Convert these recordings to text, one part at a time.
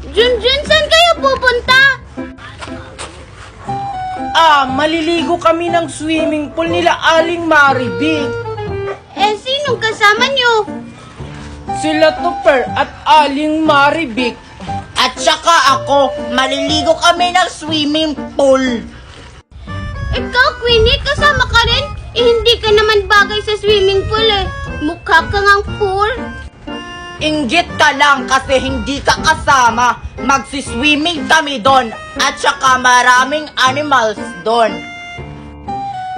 Junjun, saan kayo pupunta? Maliligo kami ng swimming pool nila Aling Maribig. Sinong kasama nyo? Sila Tupper at Aling Maribig. At saka ako, maliligo kami ng swimming pool. Ikaw, Queenie, kasama ka rin? Hindi ka naman bagay sa swimming pool eh. Mukha ka ngang pool. Inggit ka lang kasi hindi ka kasama. Magsiswimming kami doon. At saka maraming animals doon.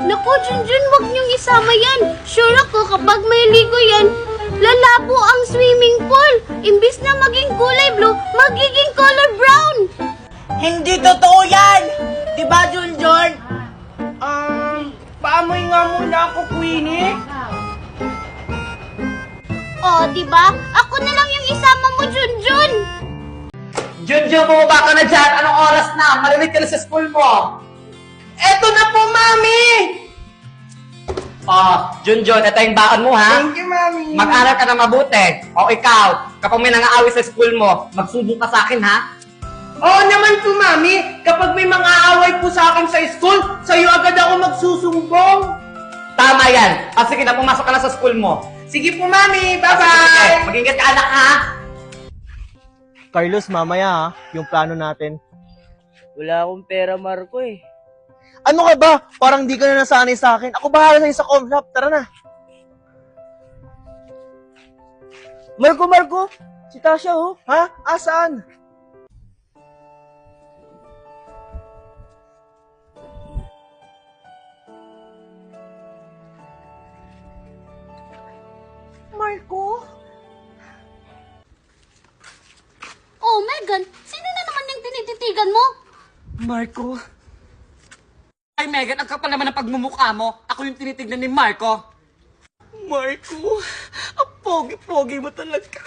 Naku, Junjun, wag niyong isama yan. Sure ako kapag may ligo yan, lalabo ang swimming pool. Imbis na maging kulay blue, magiging color brown. Hindi totoo yan! Diba, Junjun? Paamoy nga muna ako, Queenie. Oh, diba? Ako na lang yung isama mo, Junjun. Junjun, bumaba ka na dyan. Anong oras na? Malilit ka na sa school mo. Eto na po, Mami! Junjun, ito yung baon mo, ha? Thank you, Mami. Mag-aral ka na mabuti. O ikaw, kapag may nangaaway sa school mo, magsumbong ka sa akin, ha? Oo naman po, Mami. Kapag may mga away po sa akin sa school, sa'yo agad ako magsusumbong. Tama yan. Sige na, pumasok ka na sa school mo. Sige po, Mami. Sige, Bye-bye! mag-ingat ka, anak, ha? Carlos, mamaya ha, yung plano natin. Wala akong pera, Marco eh. Ano ka ba? Parang di ka na nasanay sa akin. Ako bahala sa'yo sa Comshop. Tara na. Marco! Si Tasha oh. Ha? Asaan? Marco? Oh, Megan, sino na naman yung tinititigan mo? Marco? Ay, Megan, ang kapal naman ng pagmumukha mo. Ako yung tinitignan ni Marco. Marco, ang pogi-pogi mo talaga.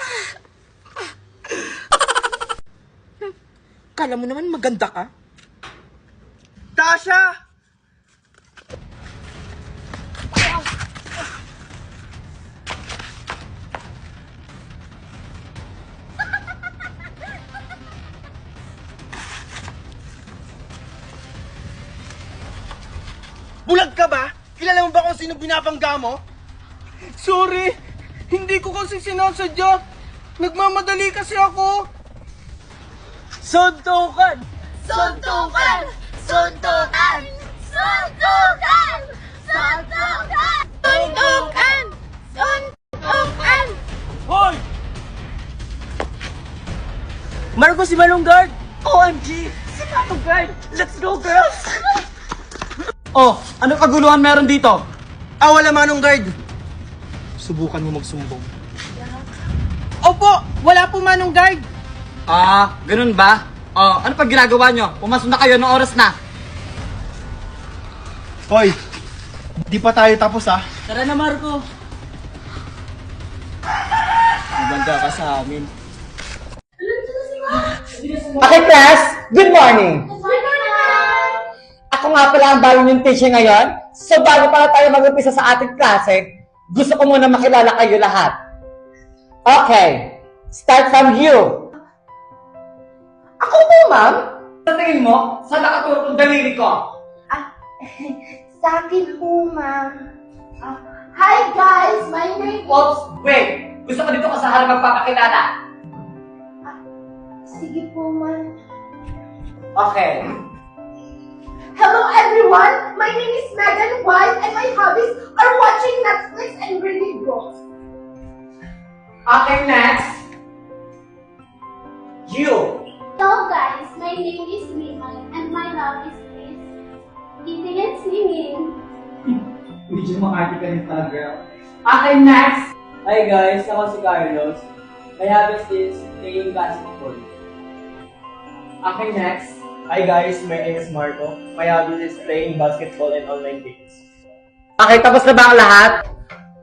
Kala mo naman maganda ka? Tasha! Bulag ka ba? Kilala mo ba kung sino binabangga mo? Sorry, hindi ko kasi sinasadya. Nagmamadali kasi ako. Suntukan! Suntukan! Suntukan! Suntukan! Suntukan! Suntukan! Suntukan! Hoy! Marco, si Manong Guard! OMG! Si Manong Guard! Let's go, girls! Oh, anong kaguluhan meron dito? Wala Manong Guard. Subukan mo magsumbong. Opo, wala po Manong Guard. Ganun ba? Ano pag ginagawa nyo? Pumasok na kayo ng oras na. Hoy, di pa tayo tapos ha. Tara na, Marco! Maganda ka sa amin. Okay, class. Good morning. Ako nga pala ang bagong yung teacher ngayon. So bago pala tayo mag-umpisa sa ating klase, gusto ko muna makilala kayo lahat. Okay. Start from you. Ako po, ma'am. Sa tingin mo, saan nakaturo kong daliri ko? Sa akin po, ma'am. Hi guys, my name Oops, wait. Gusto ko dito ka sa harap magpapakilala. Sige po, ma'am. Okay. Hello everyone, my name is Megan White and my hobbies are watching Netflix and reading books. Okay, next. You. Hello guys, my name is Mimay and my hobbies is eating and singing. Medyo makati ka rin pala, girl. Okay, next. Hi guys, ako si Carlos. My hobbies is playing basketball. Okay, next. Hi guys, my name is Marco. My hobby is playing basketball and online games. Okay, tapos na ba ang lahat?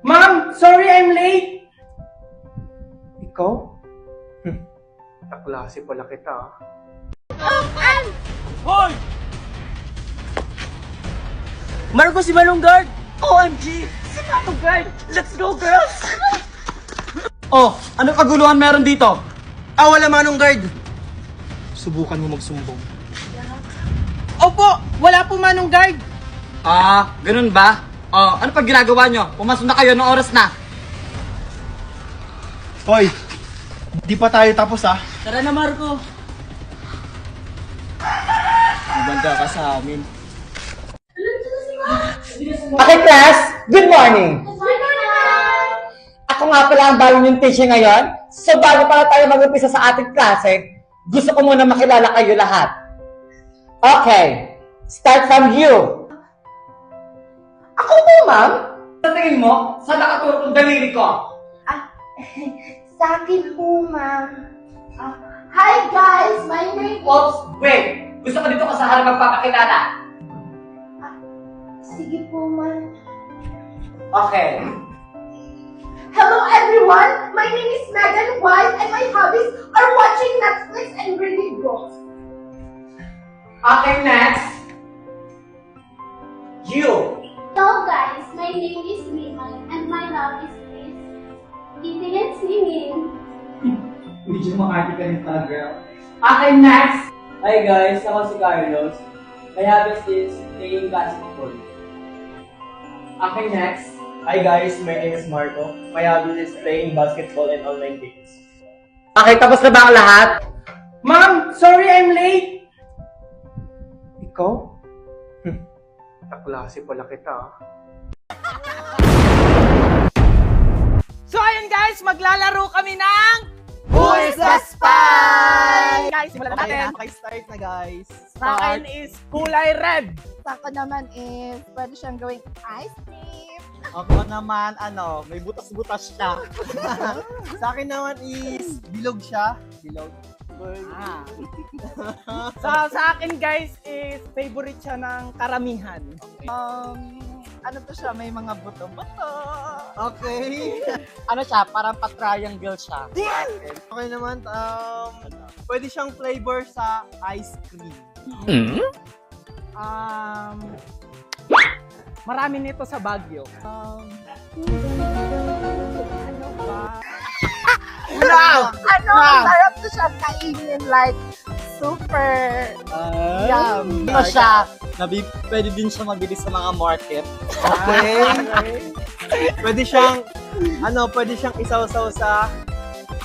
Ma'am, sorry I'm late. Ikaw? Kaklase pala kita ha. Hoy! Marco, si Manong Guard! OMG! Si Manong Guard! Let's go, girls! Oh, anong kaguluhan meron dito? Wala Manong Guard. subukan mo magsumbong. Opo, wala po Manong Guard. Ganun ba? Ano pag ginagawa nyo? Pumasok na kayo ng oras na. Hoy, di pa tayo tapos ah. Tara na, Marco. Maganda ka sa amin. Okay, class, good morning! Ako nga pala ang bago yung teacher ngayon. So bago pala tayo mag-umpisa sa ating klase, gusto ko muna makilala kayo lahat. Okay, start from you. Ako po, ma'am? Sa tingin mo, saan nakatulog ang daliri ko? Sa akin po, ma'am. Hi guys, my name Oops, wait! Gusto ko dito ka sa harap magpapakilala. Sige po, ma'am. Okay. Hello everyone, my name is Megan White and my hobbies are watching Netflix and reading books. Okay, next. You. Hello guys, my name is Mimay and my hobbies is eating and singing. Medyo makati ka rin pala, girl. Okay, next. Hi guys, ako si Carlos. My hobbies is playing basketball. Okay, next. Hi guys, my name is Marco. My hobby is playing basketball and online games. Okay, tapos na ba ang lahat? Ma'am, sorry I'm late. Ikaw? Kaklase pala kita ah. So ayun guys, maglalaro kami ng Who is the Spy? Guys, simulan na natin. Start na guys. Sa akin is kulay red. Sa ako naman is, pwede siyang gawing ice cream. Ako naman, may butas-butas siya. Sa akin naman is, bilog siya. Bilog. Sa akin guys is favorite siya ng karamihan. Ano to siya, may mga buto-buto. Okay. Ano siya? Parang pa-triangle siya. Okay naman, pwede siyang flavor sa ice cream. Marami nito sa Baguio. Sarap to siya kainin, like, super yum. Ano siya? Pwede din siya mabili sa mga market. Okay. Pwede siyang, pwede siyang isaw-saw sa,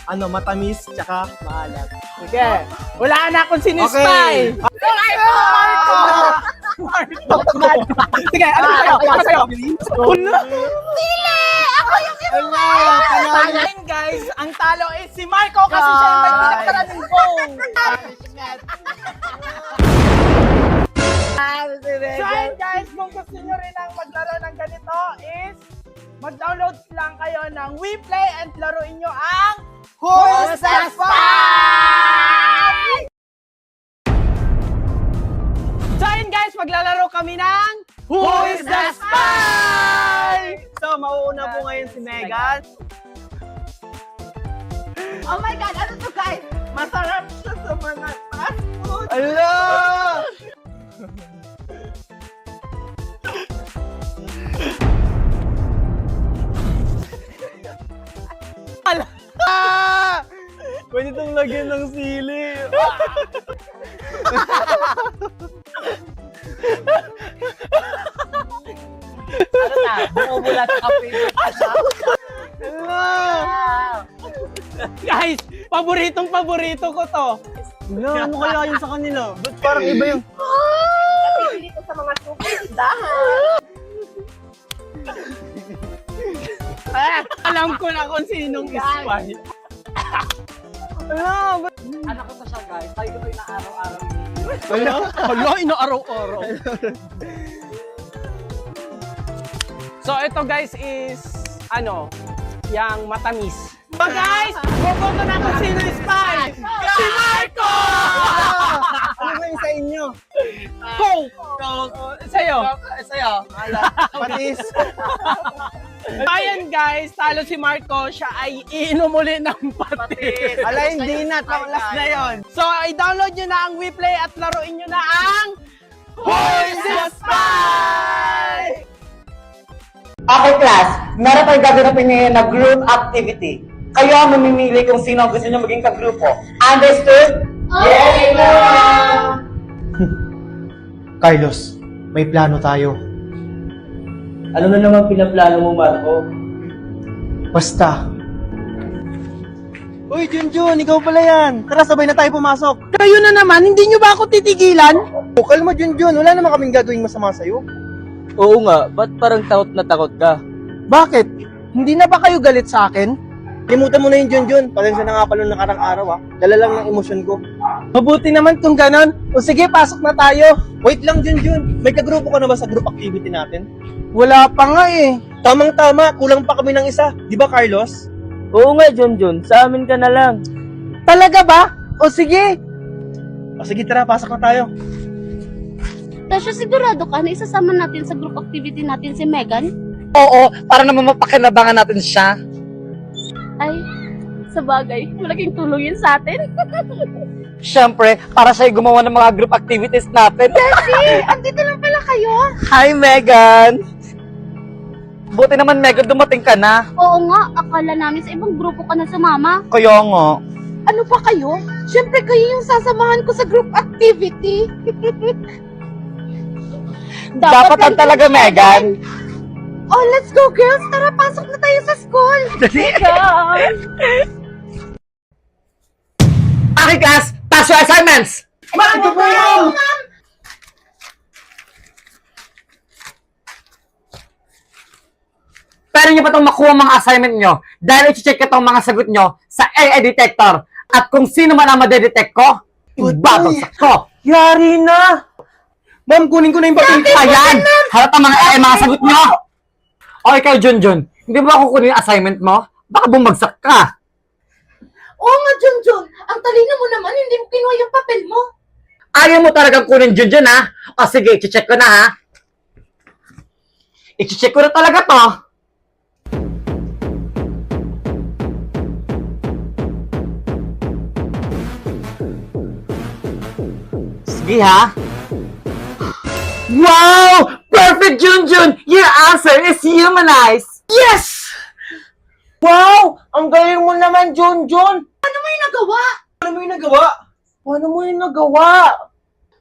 matamis, tsaka maalat. Sige. Wala na akong sinispa Okay. eh. Sige, ano sa'yo? Ano sa'yo? Ayun guys, ang talo is si Marco kasi siya yung may pinagkaraming goal. So ayun guys, kung gusto nyo rin ang maglaro ng ganito is mag-download lang kayo ng WePlay and laruin nyo ang Who's the Spy? So ayun guys, maglalaro kami ng Who is the Spy? So, mauuna po ngayon si Megan. Oh my God, ano to guys? Masarap siya sa mga fast food. Ala! Pwede itong lagyan ng sili. Ano na? Bumubulat sa favorite ka siya. Guys, paborito ko to. Ano kaya yun sa kanila? Ba't parang iba yung... Dito sa mga superdahan. Alam ko na kung sinong spy. Ano ko siya guys? Tayo ko na araw-araw. Hala, inaaraw-araw. So ito guys is yang matamis. So guys, boboto na kung sino yung spy. Si Marco! Ano ba yung sa inyo? Coke! Sa'yo. Sa'yo. Patis. Ayan guys, talo si Marco. Siya ay iinom uli ng patis. Ala, hindi na. Last na yun. So, i-download nyo na ang WePlay at laruin nyo na ang Who is the Spy? Okay, class. Meron tayong gaganapin ngayon na group activity. Kayo ang mamimili kung sino ang gusto nyo maging kagrupo. Understood? Yes, Carlos, may plano tayo. Ano na naman pinaplano mo, Marco? Basta. Uy, Junjun, ikaw pala yan. Tara, sabay na tayo pumasok. Kayo na naman, hindi nyo ba ako titigilan? O, kalma, Junjun. Wala naman kaming gagawing masama sa'yo. Oo nga, ba't parang takot na takot ka? Bakit? Hindi na ba kayo galit sa akin? Limutan mo na yung Junjun. Pasensya na nga pala ng nakarang araw, ha. Dala lang ng emosyon ko. Mabuti naman kung ganon. O sige, pasok na tayo. Wait lang, Junjun. May kagrupo ka na ba sa group activity natin? Wala pa nga eh. Tamang-tama. Kulang pa kami ng isa. Di ba, Carlos? Oo nga, Junjun, sa amin ka na lang. Talaga ba? O sige. O sige, tara. Pasok na tayo. Tasha, sigurado ka na isasama natin sa group activity natin si Megan? Oo, para naman mapakinabangan natin siya. Ay, sa bagay, malaking tulong yun sa atin. Siyempre, para siya gumawa ng mga group activities natin. Andito lang pala kayo. Hi, Megan! Buti naman, Megan, dumating ka na. Oo nga, akala namin sa ibang grupo ka na sumama. Kaya nga. Ano pa kayo? Siyempre kayo yung sasamahan ko sa group activity. Dapat lang talaga, Megan. Oh, let's go girls! Tara, pasok na tayo sa school! Okay, class, pass your assignments! Pero nyo ba itong makuha ang mga assignment nyo? Dahil i-check ko itong mga sagot nyo sa AI detector. At kung sino man ang madedetect ko, ibabagsak ko. Yari na. Ma'am, kunin ko na yung papel ko. Ayan! Harap ang mga AI mga sagot nyo! O ikaw, Junjun, hindi mo ba kukunin yung assignment mo? Baka bumagsak ka. Oo nga, Junjun. Ang talino mo naman, hindi mo kinuha yung papel mo. Ayaw mo talagang kunin, Junjun, ha? O sige, i-check ko na, ha? I-check ko na talaga to. Sige, ha? Wow! Perfect, Junjun! Your answer is humanized! Yes! Wow! Ang galing mo naman, Junjun. Ano mo yung nagawa? Ano mo yung nagawa? Paano mo yung nagawa?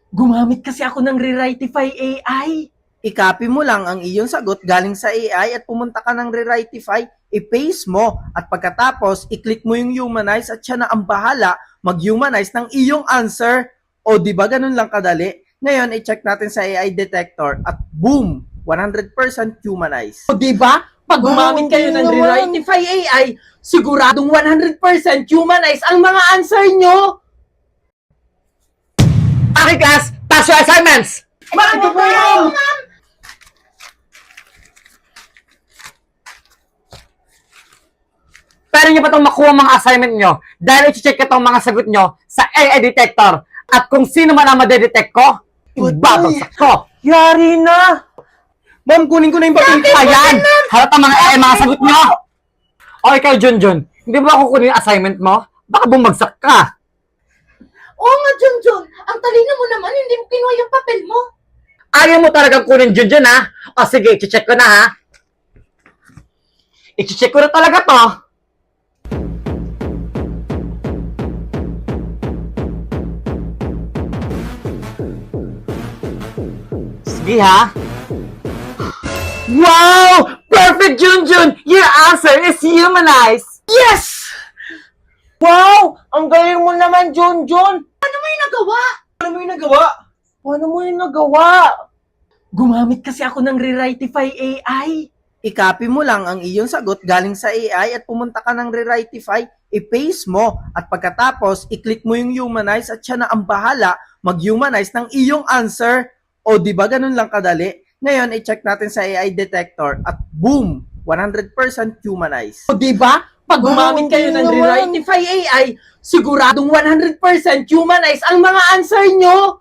Gumamit kasi ako ng Rewritify AI. I-copy mo lang ang iyong sagot galing sa AI at pumunta ka ng Rewritify, i-paste mo at pagkatapos i-click mo yung humanize at siya na ang bahala mag-humanize ng iyong answer. O di ba ganun lang kadali? Ngayon, i-check natin sa AI detector at boom! 100% humanize. O diba? Pag gumamit kayo ng Rewritify AI, siguradong 100% humanize ang mga answer nyo. Okay, class, pass your assignments! Pero nyo ba itong makuha ang mga assignment nyo? Dahil i-check ko itong mga sagot nyo sa AI detector. At kung sino man ang madedetect ko, ibabagsak ko. Yari na. Ma'am, kunin ko na yung papel ko. Ayan! Harap ang mga AI mga sagot nyo! O ikaw, Junjun, hindi mo ba kukunin yung assignment mo? Baka bumagsak ka. Oo nga, Junjun. Ang talino mo naman, hindi mo kinuha yung papel mo. Ayaw mo talagang kunin, Junjun, ha? O sige, i-check ko na, ha? I-check ko na talaga to. Sige, ha? Wow! Perfect, Junjun! Your answer is humanized! Yes! Wow! Ang galing mo naman, Junjun. Ano mo yung nagawa? Ano mo yung nagawa? Paano mo yung nagawa? Gumamit kasi ako ng Rewritify AI. I-copy mo lang ang iyong sagot galing sa AI at pumunta ka ng Rewritify, i-paste mo at pagkatapos i-click mo yung humanize at siya na ang bahala mag-humanize ng iyong answer. O di ba ganun lang kadali? Ngayon, i-check natin sa AI detector at boom! 100% humanize. O diba? Pag gumamit kayo ng Rewritify AI, siguradong 100% humanize ang mga answer nyo.